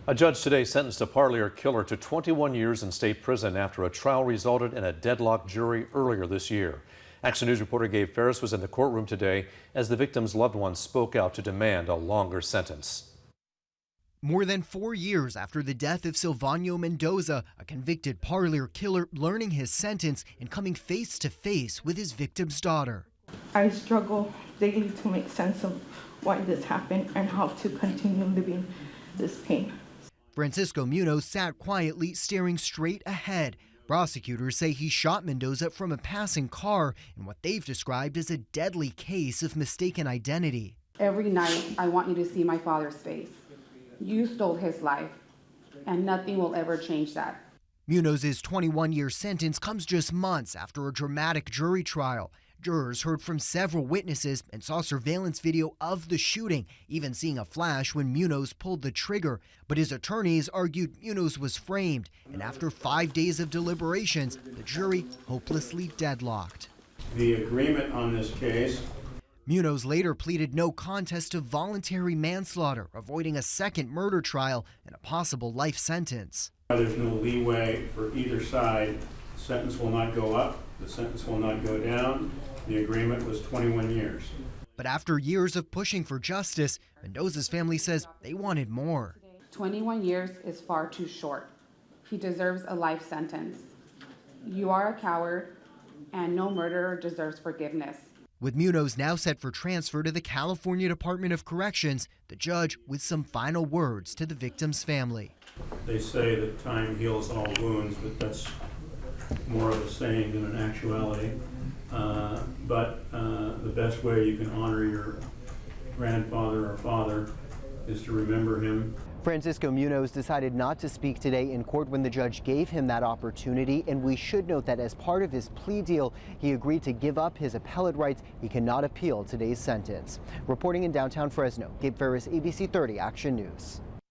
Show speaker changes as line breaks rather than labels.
A judge today sentenced a Parlier killer to 21 years in state prison after a trial resulted in a deadlocked jury earlier this year. Action News reporter Gabe Ferris was in the courtroom today as the victim's loved ones spoke out to demand a longer sentence.
More than 4 years after the death of Silvano Mendoza, a convicted Parlier killer learning his sentence and coming face to face with his victim's daughter.
I struggle daily to make sense of why this happened and how to continue living this pain.
Francisco Munoz sat quietly, staring straight ahead. Prosecutors say he shot Mendoza from a passing car in what they've described as a deadly case of mistaken identity.
Every night, I want you to see my father's face. You stole his life, and nothing will ever change that.
Munoz's 21-year sentence comes just months after a dramatic jury trial. Jurors heard from several witnesses and saw surveillance video of the shooting, even seeing a flash when Munoz pulled the trigger. But his attorneys argued Munoz was framed, and after 5 days of deliberations, the jury hopelessly deadlocked.
The agreement on this case.
Munoz later pleaded no contest to voluntary manslaughter, avoiding a second murder trial and a possible life sentence.
There's no leeway for either side. The sentence will not go up. The sentence will not go down. The agreement was 21 years.
But after years of pushing for justice, Mendoza's family says they wanted more.
21 years is far too short. He deserves a life sentence. You are a coward, and no murderer deserves forgiveness.
With Munoz now set for transfer to the California Department of Corrections, the judge with some final words to the victim's family.
They say that time heals all wounds, but that's more of a saying than an actuality. But the best way you can honor your grandfather or father is to remember him.
Francisco Munoz decided not to speak today in court when the judge gave him that opportunity, and we should note that as part of his plea deal, he agreed to give up his appellate rights. He cannot appeal today's sentence. Reporting in downtown Fresno, Gabe Ferris, ABC 30 Action News.